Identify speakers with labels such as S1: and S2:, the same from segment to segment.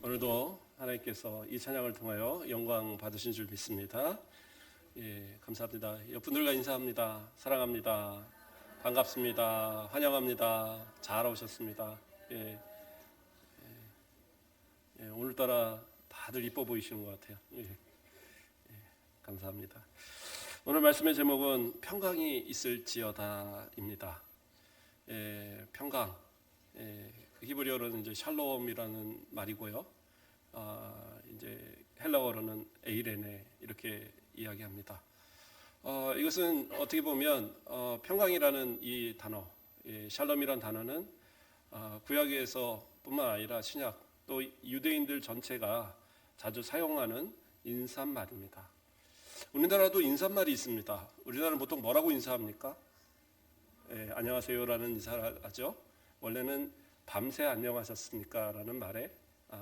S1: 오늘도 하나님께서 이 찬양을 통하여 영광 받으신 줄 믿습니다. 예, 감사합니다. 옆분들과 인사합니다. 사랑합니다. 반갑습니다. 환영합니다. 잘 오셨습니다. 예, 오늘따라 다들 이뻐 보이시는 것 같아요. 감사합니다. 오늘 말씀의 제목은 평강이 있을지어다입니다. 평강. 그 히브리어로는 이제 샬롬이라는 말이고요. 이제 헬라어로는 에이레네 이렇게 이야기합니다. 이것은 어떻게 보면 평강이라는 이 단어, 샬롬이라는 단어는 구약에서뿐만 아니라 신약 또 유대인들 전체가 자주 사용하는 인사말입니다. 우리나라도 인사말이 있습니다. 우리나라는 보통 뭐라고 인사합니까? 안녕하세요라는 인사를 하죠. 원래는 밤새 안녕하셨습니까? 라는 말에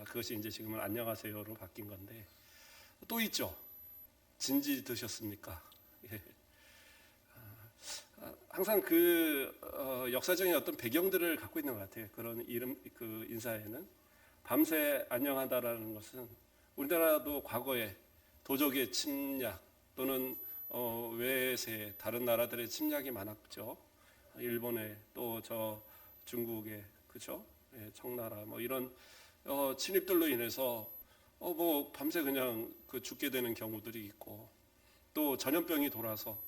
S1: 그것이 이제 지금은 안녕하세요로 바뀐 건데, 또 있죠. 진지 드셨습니까? 항상 그 역사적인 어떤 배경들을 갖고 있는 것 같아요. 그런 이름, 그 인사에는 밤새 안녕하다라는 것은 우리나라도 과거에 도적의 침략 또는 외세 다른 나라들의 침략이 많았죠. 일본에 또 저 중국에 그죠? 청나라 뭐 이런 침입들로 인해서 뭐 밤새 그냥 그 죽게 되는 경우들이 있고, 또 전염병이 돌아서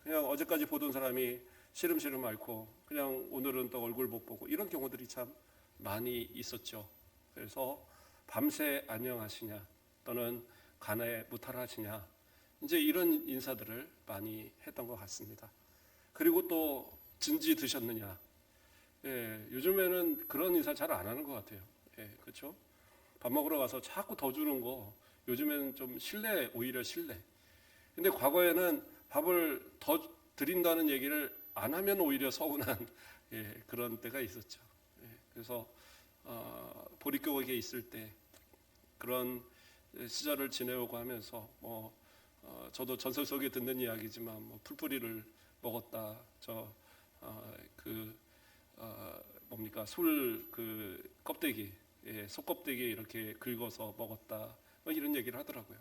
S1: 그냥 어제까지 보던 사람이 시름시름 앓고 그냥 오늘은 또 얼굴 못 보고 이런 경우들이 참 많이 있었죠. 그래서 밤새 안녕하시냐 또는 간에 무탈하시냐 이제 이런 인사들을 많이 했던 것 같습니다. 그리고 또 진지 드셨느냐. 요즘에는 그런 인사 잘 안 하는 것 같아요. 그렇죠? 밥 먹으러 가서 자꾸 더 주는 거 요즘에는 좀 실례, 오히려 실례. 근데 과거에는 밥을 더 드린다는 얘기를 안 하면 오히려 서운한 그런 때가 있었죠. 그래서 보릿고개 있을 때 그런 시절을 지내오고 하면서 저도 전설 속에 듣는 이야기지만 뭐 풀뿌리를 먹었다. 뭡니까 술 그 껍데기, 속껍데기 이렇게 긁어서 먹었다. 뭐 이런 얘기를 하더라고요.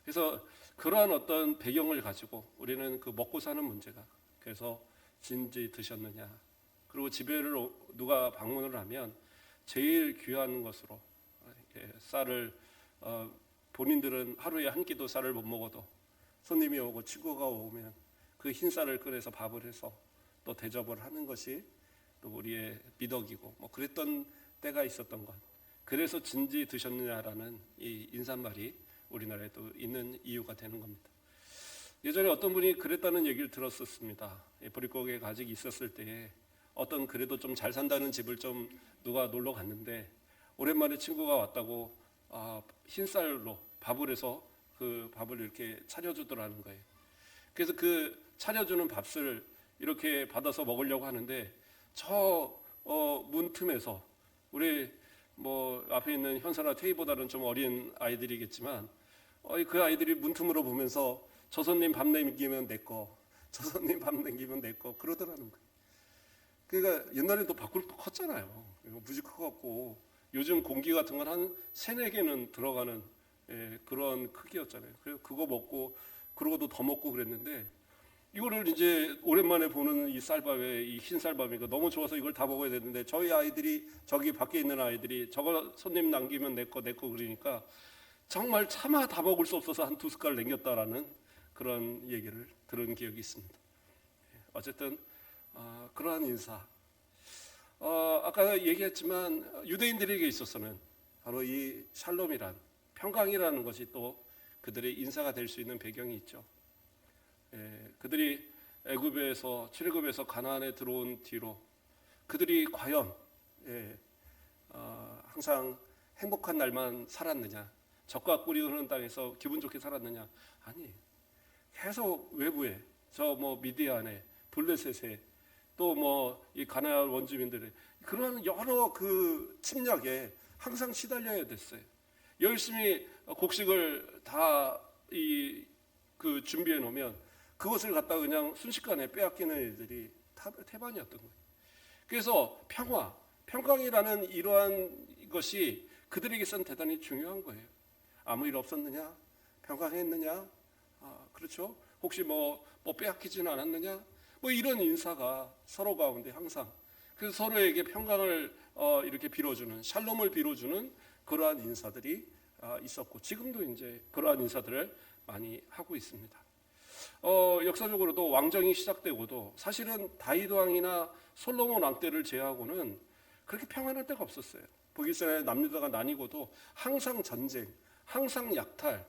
S1: 그래서 그러한 어떤 배경을 가지고 우리는 그 먹고 사는 문제가, 그래서 진지 드셨느냐, 그리고 집에를 누가 방문을 하면 제일 귀한 것으로 쌀을 본인들은 하루에 한 끼도 쌀을 못 먹어도 손님이 오고 친구가 오면 그 흰 쌀을 꺼내서 밥을 해서 또 대접을 하는 것이 또 우리의 미덕이고 뭐 그랬던 때가 있었던 것. 그래서 진지 드셨느냐라는 이 인사말이 우리나라에 또 있는 이유가 되는 겁니다. 예전에 어떤 분이 그랬다는 얘기를 들었었습니다. 보릿고개 가지고 있었을 때에 어떤 그래도 좀 잘 산다는 집을 좀 누가 놀러 갔는데 오랜만에 친구가 왔다고 흰쌀로 밥을 해서 그 밥을 이렇게 차려주더라는 거예요. 그래서 그 차려주는 밥을 이렇게 받아서 먹으려고 하는데 문 틈에서 우리 뭐 앞에 있는 현서나 태희보다는 좀 어린 아이들이겠지만 그 아이들이 문틈으로 보면서 저 손님 밥 남기면 내 거, 저 손님 밥 남기면 내 거 그러더라는 거예요. 그러니까 옛날에 또 밖으로 컸잖아요. 무지 커갖고 요즘 공기 같은 건 한 3-4개는 들어가는 그런 크기였잖아요. 그래서 그거 먹고 그러고도 더 먹고 그랬는데, 이거를 이제 오랜만에 보는 이 쌀밥에 이 흰 쌀밥이니까 너무 좋아서 이걸 다 먹어야 되는데 저희 아이들이 저기 밖에 있는 아이들이 저거 손님 남기면 내 거 그러니까 정말 차마 다 먹을 수 없어서 한 2숟갈 남겼다라는 그런 얘기를 들은 기억이 있습니다. 어쨌든 그러한 인사, 아까 얘기했지만 유대인들에게 있어서는 바로 이 샬롬이란 평강이라는 것이 또 그들의 인사가 될 수 있는 배경이 있죠. 그들이 애굽에서 출애굽에서 가나안에 들어온 뒤로 그들이 과연 항상 행복한 날만 살았느냐, 적과 꿀이 흐르는 땅에서 기분 좋게 살았느냐? 아니, 계속 외부에 저 뭐 미디안에 블레셋에 또 뭐 이 가나안 원주민들의 그런 여러 그 침략에 항상 시달려야 됐어요. 열심히 곡식을 다 그 준비해 놓으면 그것을 갖다가 그냥 순식간에 빼앗기는 애들이 태반이었던 거예요. 그래서 평강이라는 이러한 것이 그들에게선 대단히 중요한 거예요. 아무 일 없었느냐? 평강했느냐? 그렇죠? 혹시 뭐 빼앗기지는 않았느냐? 뭐 이런 인사가 서로 가운데 항상, 그래서 서로에게 평강을 이렇게 빌어주는, 샬롬을 빌어주는 그러한 인사들이 있었고, 지금도 이제 그러한 인사들을 많이 하고 있습니다. 역사적으로도 왕정이 시작되고도 사실은 다윗 왕이나 솔로몬 왕 때를 제외하고는 그렇게 평안할 때가 없었어요. 북이스라엘 남유다가 나뉘고도 항상 전쟁, 항상 약탈,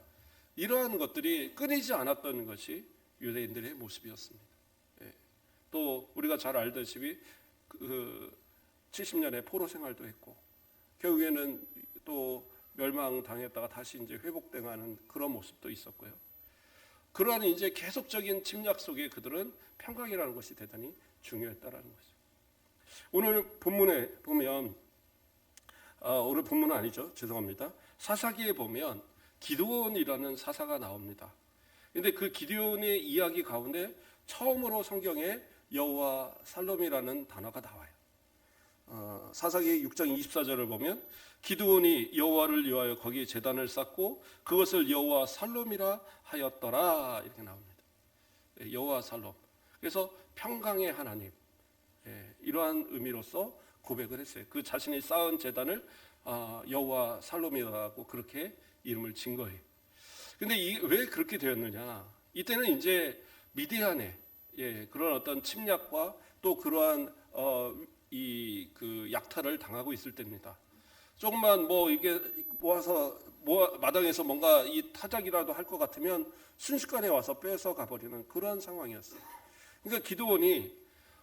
S1: 이러한 것들이 끊이지 않았던 것이 유대인들의 모습이었습니다. 예. 또 우리가 잘 알다시피 70년의 포로 생활도 했고, 결국에는 또 멸망당했다가 다시 이제 회복당하는 그런 모습도 있었고요. 그러한 이제 계속적인 침략 속에 그들은 평강이라는 것이 대단히 중요했다라는 거죠. 오늘 본문에 보면, 오늘 본문은 아니죠. 죄송합니다. 사사기에 보면 기드온이라는 사사가 나옵니다. 근데 그 기드온의 이야기 가운데 처음으로 성경에 여호와 살롬이라는 단어가 나와요. 사사기 6장 24절을 보면 기드온이 여호와를 위하여 거기에 제단을 쌓고 그것을 여호와 살롬이라 하였더라, 이렇게 나옵니다. 여호와 살롬. 그래서 평강의 하나님, 이러한 의미로서 고백을 했어요. 그 자신이 쌓은 제단을 여호와 살롬이라고 그렇게 이름을 진 거예요. 근데 왜 그렇게 되었느냐? 이때는 이제 미디안의 그런 어떤 침략과 또 그러한 그 약탈을 당하고 있을 때입니다. 조금만 이게 모아서 마당에서 뭔가 이 타작이라도 할 것 같으면 순식간에 와서 뺏어 가버리는 그런 상황이었어요. 그러니까 기드온이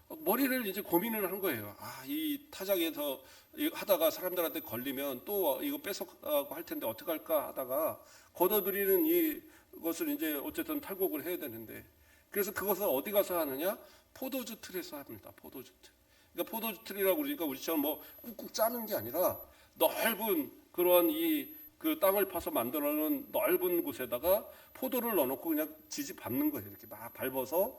S1: 머리를 이제 고민을 한 거예요. 이 타작에서 하다가 사람들한테 걸리면 또 이거 뺏어가고 할 텐데 어떡할까 하다가 걷어들이는 이것을 이제 어쨌든 탈곡을 해야 되는데, 그래서 그것을 어디 가서 하느냐? 포도주 틀에서 합니다. 포도주 틀. 그러니까 포도주 틀이라고 그러니까 우리처럼 꾹꾹 짜는 게 아니라 넓은 그런 그 땅을 파서 만들어 놓은 넓은 곳에다가 포도를 넣어놓고 그냥 지지 밟는 거예요. 이렇게 막 밟아서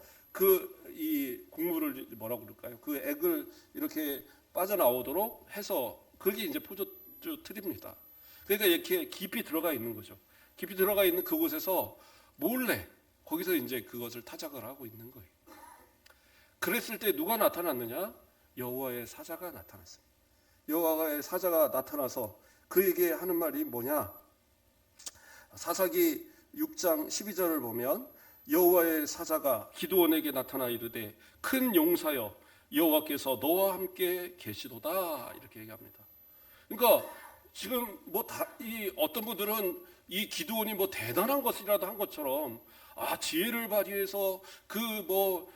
S1: 이 국물을 뭐라고 그럴까요? 그 액을 이렇게 빠져나오도록 해서 그게 이제 포도주 틀입니다. 그러니까 이렇게 깊이 들어가 있는 거죠. 깊이 들어가 있는 그곳에서 몰래 거기서 이제 그것을 타작을 하고 있는 거예요. 그랬을 때 누가 나타났느냐? 여호와의 사자가 나타났습니다. 여호와의 사자가 나타나서 그에게 하는 말이 뭐냐? 사사기 6장 12절을 보면 여호와의 사자가 기드온에게 나타나 이르되 큰 용사여 여호와께서 너와 함께 계시도다, 이렇게 얘기합니다. 그러니까 지금 이 어떤 분들은 이 기드온이 대단한 것이라도 한 것처럼 지혜를 발휘해서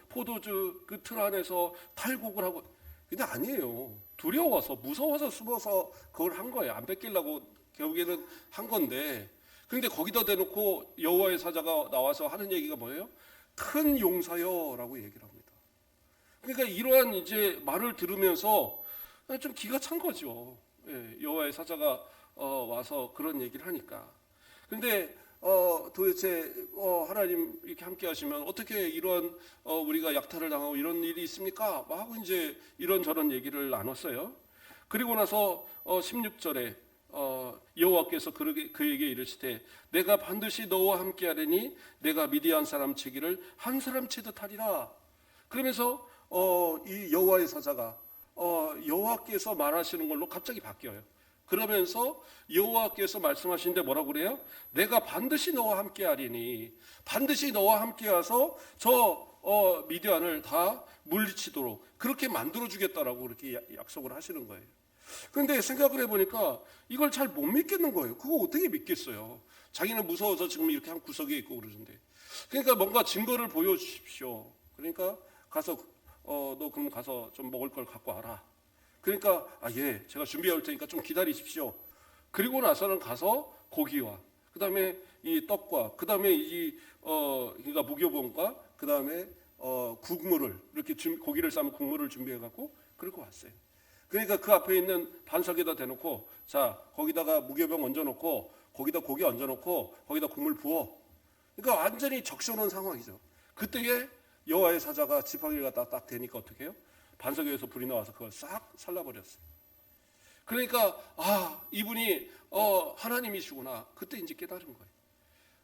S1: 포도주 그 틀 안에서 탈곡을 하고, 근데 아니에요. 두려워서 무서워서 숨어서 그걸 한 거예요. 안 뺏기려고 결국에는 한 건데, 그런데 거기다 대놓고 여호와의 사자가 나와서 하는 얘기가 뭐예요? 큰 용사여라고 얘기를 합니다. 그러니까 이러한 이제 말을 들으면서 좀 기가 찬 거죠. 여호와의 사자가 와서 그런 얘기를 하니까. 근데 도대체 하나님 이렇게 함께 하시면 어떻게 이런 우리가 약탈을 당하고 이런 일이 있습니까? 하고 이제 이런저런 얘기를 나눴어요. 그리고 나서 16절에 여호와께서 그에게 이르시되 내가 반드시 너와 함께 하리니 내가 미디안 사람 치기를 한 사람 치듯 하리라. 그러면서 이 여호와의 사자가 여호와께서 말하시는 걸로 갑자기 바뀌어요. 그러면서 여호와께서 말씀하시는데 뭐라고 그래요? 내가 반드시 너와 함께 하리니, 반드시 너와 함께 와서 저 미디안을 다 물리치도록 그렇게 만들어 주겠다라고 그렇게 약속을 하시는 거예요. 그런데 생각을 해보니까 이걸 잘 못 믿겠는 거예요. 그거 어떻게 믿겠어요? 자기는 무서워서 지금 이렇게 한 구석에 있고 그러는데. 그러니까 뭔가 증거를 보여주십시오. 그러니까 가서 너 그럼 가서 좀 먹을 걸 갖고 와라. 그러니까 예, 제가 준비해 올 테니까 좀 기다리십시오. 그리고 나서는 가서 고기와 그다음에 이 떡과 그다음에 그러니까 무교본과 그다음에 국물을 이렇게 고기를 삶은 국물을 준비해 갖고 그리고 왔어요. 그러니까 그 앞에 있는 반석에다 대놓고 자 거기다가 무교병 얹어놓고 거기다 고기 얹어놓고 거기다 국물 부어. 그러니까 완전히 적셔놓은 상황이죠. 그때에 여호와의 사자가 지팡이를 갖다 딱 대니까 어떻게 해요? 반석 위에서 불이 나와서 그걸 싹 살라버렸어요. 그러니까 이분이 하나님이시구나. 그때 이제 깨달은 거예요.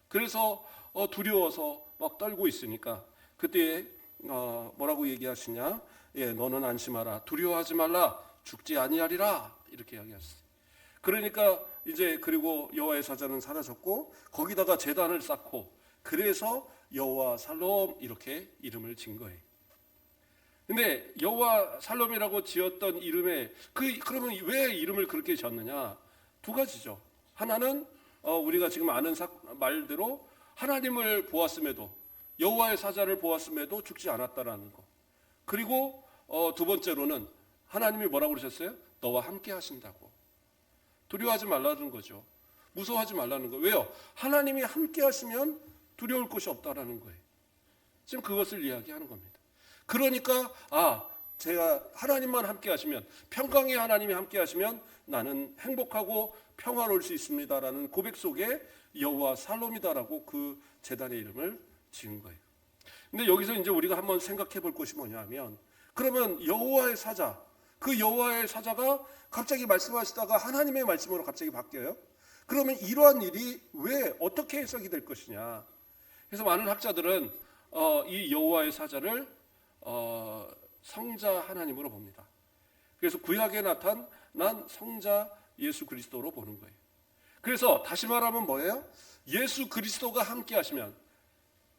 S1: 그래서 두려워서 막 떨고 있으니까 그때 뭐라고 얘기하시냐? 예, 너는 안심하라. 두려워하지 말라. 죽지 아니하리라. 이렇게 이야기하셨어요. 그러니까 이제 그리고 여호와의 사자는 사라졌고 거기다가 제단을 쌓고 그래서 여호와 살롬 이렇게 이름을 지은 거예요. 근데 여호와 살롬이라고 지었던 이름에 그러면 왜 이름을 그렇게 지었느냐? 두 가지죠. 하나는 우리가 지금 아는 말대로 하나님을 보았음에도 여호와의 사자를 보았음에도 죽지 않았다라는 거. 그리고 두 번째로는 하나님이 뭐라고 그러셨어요? 너와 함께 하신다고. 두려워하지 말라는 거죠. 무서워하지 말라는 거예요. 왜요? 하나님이 함께 하시면 두려울 것이 없다라는 거예요. 지금 그것을 이야기하는 겁니다. 그러니까 제가 하나님만 함께 하시면 평강의 하나님이 함께 하시면 나는 행복하고 평화로울 수 있습니다라는 고백 속에 여호와 살롬이다라고 그 제단의 이름을 지은 거예요. 근데 여기서 이제 우리가 한번 생각해 볼 것이 뭐냐면 그러면 여호와의 사자, 그 여호와의 사자가 갑자기 말씀하시다가 하나님의 말씀으로 갑자기 바뀌어요. 그러면 이러한 일이 왜 어떻게 해석이 될 것이냐? 그래서 많은 학자들은 이 여호와의 사자를 성자 하나님으로 봅니다. 그래서 구약에 나타난 성자 예수 그리스도로 보는 거예요. 그래서 다시 말하면 뭐예요? 예수 그리스도가 함께 하시면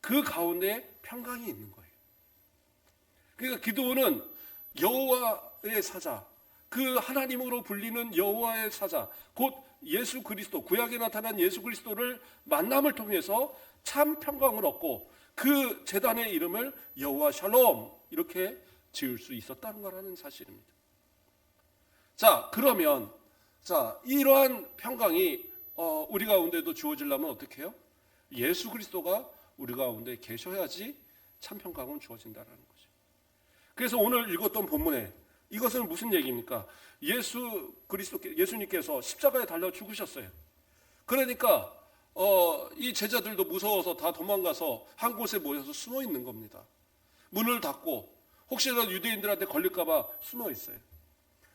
S1: 그 가운데 평강이 있는 거예요. 그러니까 기드온은 여호와의 사자, 그 하나님으로 불리는 여호와의 사자, 곧 예수 그리스도, 구약에 나타난 예수 그리스도를 만남을 통해서 참 평강을 얻고 그 제단의 이름을 여호와 샬롬 이렇게 지을 수 있었다는 거라는 사실입니다. 자, 그러면 이러한 평강이 우리 가운데도 주어지려면 어떻게 해요? 예수 그리스도가 우리 가운데 계셔야지 참 평강은 주어진다는 거죠. 그래서 오늘 읽었던 본문에 이것은 무슨 얘기입니까? 예수님께서 십자가에 달려 죽으셨어요. 그러니까 이 제자들도 무서워서 다 도망가서 한 곳에 모여서 숨어 있는 겁니다. 문을 닫고 혹시라도 유대인들한테 걸릴까 봐 숨어 있어요.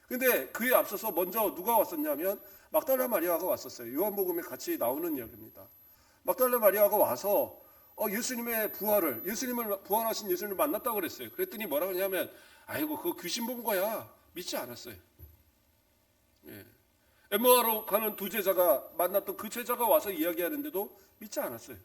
S1: 근데 그에 앞서서 먼저 누가 왔었냐면 막달라 마리아가 왔었어요. 요한복음에 같이 나오는 이야기입니다. 막달라 마리아가 와서 예수님을 부활하신 예수님을 만났다고 그랬어요. 그랬더니 뭐라고 하냐면 아이고 그거 귀신 본 거야. 믿지 않았어요. 예. 엠마오로 가는 두 제자가 만났던 그 제자가 와서 이야기하는데도 믿지 않았어요.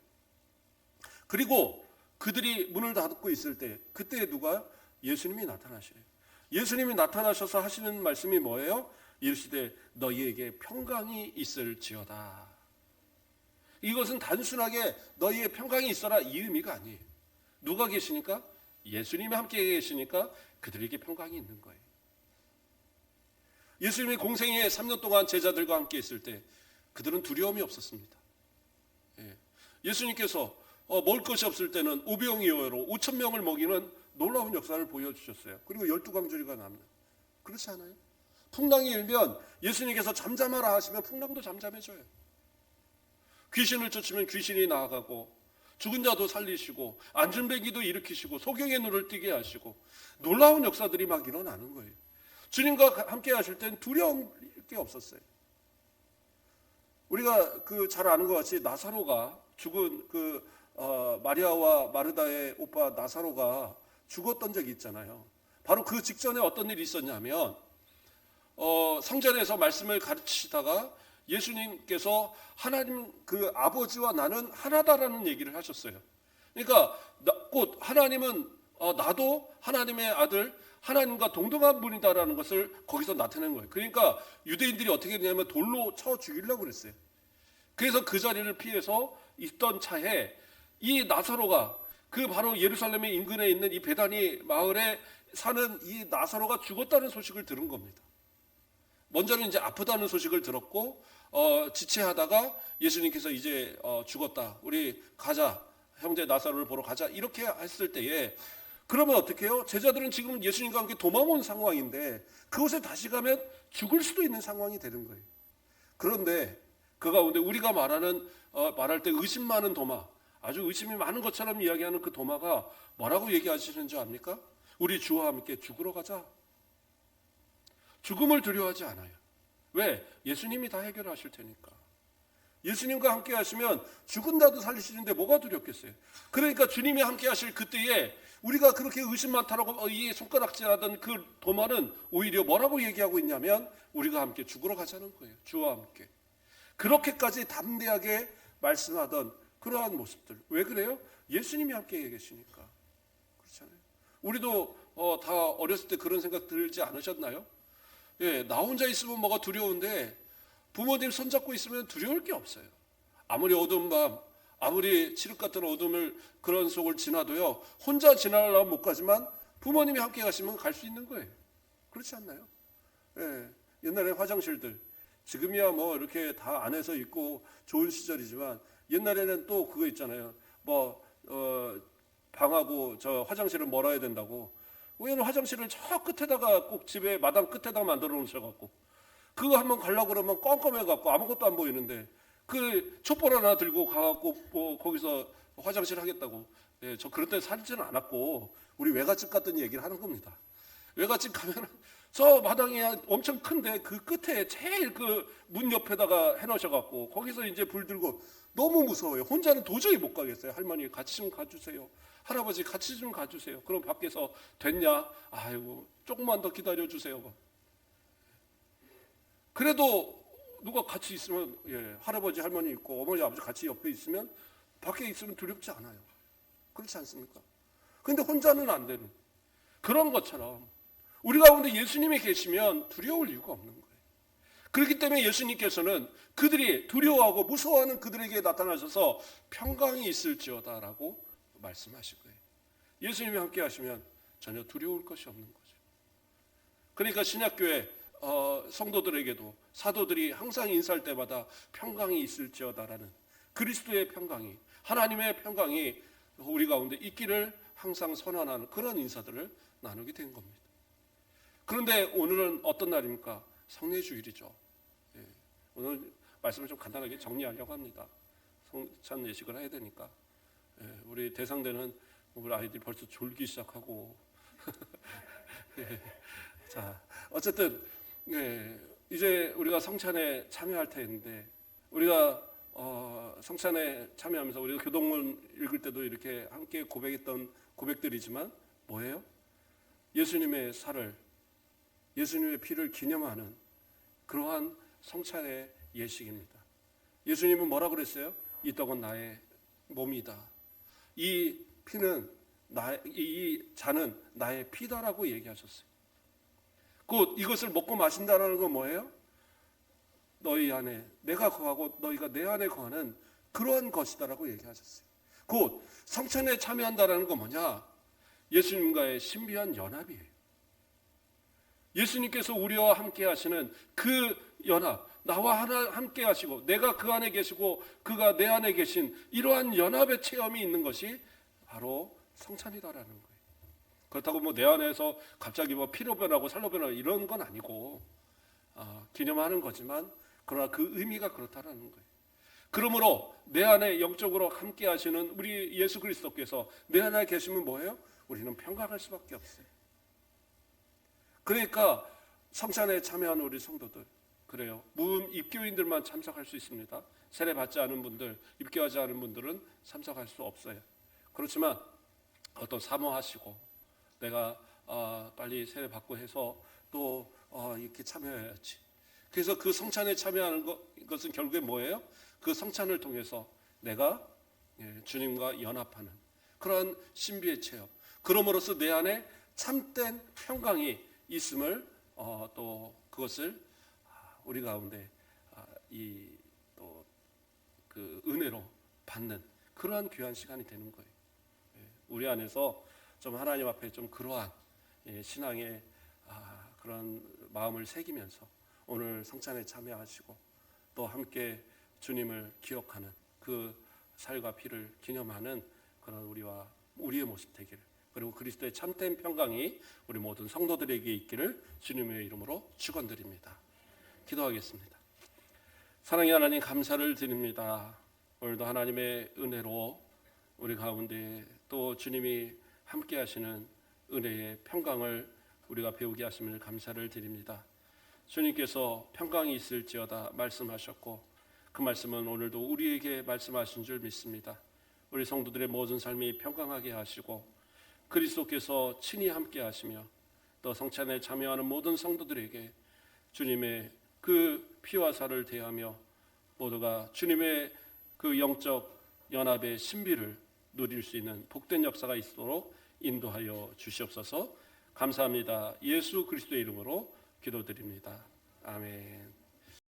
S1: 그리고 그들이 문을 닫고 있을 때 그때 누가? 예수님이 나타나시래요. 예수님이 나타나셔서 하시는 말씀이 뭐예요? 이르시되 너희에게 평강이 있을지어다. 이것은 단순하게 너희의 평강이 있어라 이 의미가 아니에요. 누가 계시니까? 예수님이 함께 계시니까 그들에게 평강이 있는 거예요. 예수님이 공생에 3년 동안 제자들과 함께 있을 때 그들은 두려움이 없었습니다. 예수님께서 먹을 것이 없을 때는 오병이어로 5,000명을 먹이는 놀라운 역사를 보여주셨어요. 그리고 12광주리가 남는. 그렇지 않아요? 풍랑이 일면 예수님께서 잠잠하라 하시면 풍랑도 잠잠해져요. 귀신을 쫓으면 귀신이 나아가고 죽은 자도 살리시고 안전뱅이도 일으키시고 소경의 눈을 뜨게 하시고 놀라운 역사들이 막 일어나는 거예요. 주님과 함께 하실 땐 두려울 게 없었어요. 우리가 잘 아는 것 같이 나사로가 죽은 마리아와 마르다의 오빠 나사로가 죽었던 적이 있잖아요. 바로 그 직전에 어떤 일이 있었냐면 성전에서 말씀을 가르치시다가 예수님께서 하나님 그 아버지와 나는 하나다라는 얘기를 하셨어요. 그러니까 곧 하나님은 나도 하나님의 아들 하나님과 동등한 분이다라는 것을 거기서 나타낸 거예요. 그러니까 유대인들이 어떻게 했냐면 돌로 쳐 죽이려고 그랬어요. 그래서 그 자리를 피해서 있던 차에 이 나사로가 바로 예루살렘의 인근에 있는 이 베다니 마을에 사는 이 나사로가 죽었다는 소식을 들은 겁니다. 먼저는 이제 아프다는 소식을 들었고 지체하다가 예수님께서 이제 죽었다. 우리 가자. 형제 나사로를 보러 가자. 이렇게 했을 때에 그러면 어떻게 해요? 제자들은 지금 예수님과 함께 도망온 상황인데 그곳에 다시 가면 죽을 수도 있는 상황이 되는 거예요. 그런데 그 가운데 우리가 말할 때 의심 많은 도마, 아주 의심이 많은 것처럼 이야기하는 그 도마가 뭐라고 얘기하시는 줄 압니까? 우리 주와 함께 죽으러 가자. 죽음을 두려워하지 않아요. 왜? 예수님이 다 해결하실 테니까. 예수님과 함께 하시면 죽은다도 살리시는데 뭐가 두렵겠어요? 그러니까 주님이 함께 하실 그때에 우리가 그렇게 의심 많다라고 이 손가락질하던 그 도마는 오히려 뭐라고 얘기하고 있냐면 우리가 함께 죽으러 가자는 거예요. 주와 함께. 그렇게까지 담대하게 말씀하던 그러한 모습들. 왜 그래요? 예수님이 함께 계시니까. 그렇잖아요. 우리도 다 어렸을 때 그런 생각 들지 않으셨나요? 예, 나 혼자 있으면 뭐가 두려운데 부모님 손잡고 있으면 두려울 게 없어요. 아무리 어두운 밤, 아무리 칠흑 같은 어둠을 그런 속을 지나도요. 혼자 지나려면 못 가지만 부모님이 함께 가시면 갈 수 있는 거예요. 그렇지 않나요? 예, 옛날에 화장실들 지금이야 뭐 이렇게 다 안에서 있고 좋은 시절이지만 옛날에는 또 그거 있잖아요. 방하고 저 화장실을 멀어야 된다고. 왜냐면 화장실을 저 끝에다가 꼭 집에 마당 끝에다가 만들어 놓으셔갖고 그거 한번 가려고 그러면 껌껌해갖고 아무것도 안 보이는데 그 촛불 하나 들고 가갖고 뭐 거기서 화장실 하겠다고. 예, 저 그런 때 살지는 않았고 우리 외갓집 갔던 얘기를 하는 겁니다. 외갓집 가면 저 마당이 엄청 큰데 그 끝에 제일 그 문 옆에다가 해놓으셔갖고 거기서 이제 불 들고 너무 무서워요. 혼자는 도저히 못 가겠어요. 할머니 같이 좀 가주세요. 할아버지 같이 좀 가주세요. 그럼 밖에서 됐냐? 아이고 조금만 더 기다려주세요. 그래도 누가 같이 있으면 할아버지 할머니 있고 어머니 아버지 같이 옆에 있으면 밖에 있으면 두렵지 않아요. 그렇지 않습니까? 그런데 혼자는 안 되는 그런 것처럼 우리 가운데 예수님이 계시면 두려울 이유가 없는 거예요. 그렇기 때문에 예수님께서는 그들이 두려워하고 무서워하는 그들에게 나타나셔서 평강이 있을지어다라고 말씀하실 거예요. 예수님이 함께 하시면 전혀 두려울 것이 없는 거죠. 그러니까 신약교회 성도들에게도 사도들이 항상 인사할 때마다 평강이 있을지어다라는 그리스도의 평강이 하나님의 평강이 우리 가운데 있기를 항상 선언하는 그런 인사들을 나누게 된 겁니다. 그런데 오늘은 어떤 날입니까? 성례주일이죠. 예, 오늘 말씀을 좀 간단하게 정리하려고 합니다. 성찬 예식을 해야 되니까. 예, 우리 대상대는 우리 아이들이 벌써 졸기 시작하고 예, 자 어쨌든 이제 우리가 성찬에 참여할 텐데 우리가 성찬에 참여하면서 우리가 교동문 읽을 때도 이렇게 함께 고백했던 고백들이지만 뭐예요? 예수님의 살을 예수님의 피를 기념하는 그러한 성찬의 예식입니다. 예수님은 뭐라 그랬어요? 이 떡은 나의 몸이다. 이 피는 이 잔은 나의 피다라고 얘기하셨어요. 곧 이것을 먹고 마신다라는 건 뭐예요? 너희 안에 내가 거하고 너희가 내 안에 거하는 그러한 것이다라고 얘기하셨어요. 곧 성찬에 참여한다라는 건 뭐냐? 예수님과의 신비한 연합이에요. 예수님께서 우리와 함께 하시는 그 연합, 나와 함께 하시고 내가 그 안에 계시고 그가 내 안에 계신 이러한 연합의 체험이 있는 것이 바로 성찬이다라는 거예요. 그렇다고 뭐 내 안에서 갑자기 뭐 피로 변하고 살로 변하고 이런 건 아니고 기념하는 거지만 그러나 그 의미가 그렇다라는 거예요. 그러므로 내 안에 영적으로 함께 하시는 우리 예수 그리스도께서 내 안에 계시면 뭐예요? 우리는 평강할 수밖에 없어요. 그러니까 성찬에 참여하는 우리 성도들 그래요. 무음 입교인들만 참석할 수 있습니다. 세례 받지 않은 분들, 입교하지 않은 분들은 참석할 수 없어요. 그렇지만 또 사모하시고 내가 빨리 세례 받고 해서 또 이렇게 참여해야지. 그래서 그 성찬에 참여하는 것은 결국에 뭐예요? 그 성찬을 통해서 내가 주님과 연합하는 그런 신비의 체험. 그럼으로써 내 안에 참된 평강이 있음을 또 그것을 우리 가운데 이 또 그 은혜로 받는 그러한 귀한 시간이 되는 거예요. 우리 안에서 좀 하나님 앞에 좀 그러한 신앙의 그런 마음을 새기면서 오늘 성찬에 참여하시고 또 함께 주님을 기억하는 그 살과 피를 기념하는 그런 우리의 모습 되기를 그리고 그리스도의 참된 평강이 우리 모든 성도들에게 있기를 주님의 이름으로 축원드립니다. 기도하겠습니다. 사랑의 하나님 감사를 드립니다. 오늘도 하나님의 은혜로 우리 가운데 또 주님이 함께 하시는 은혜의 평강을 우리가 배우게 하심을 감사를 드립니다. 주님께서 평강이 있을지어다 말씀하셨고 그 말씀은 오늘도 우리에게 말씀하신 줄 믿습니다. 우리 성도들의 모든 삶이 평강하게 하시고 그리스도께서 친히 함께 하시며 또 성찬에 참여하는 모든 성도들에게 주님의 그 피와 살을 대하며 모두가 주님의 그 영적 연합의 신비를 누릴 수 있는 복된 역사가 있도록 인도하여 주시옵소서. 감사합니다. 예수 그리스도의 이름으로 기도드립니다. 아멘.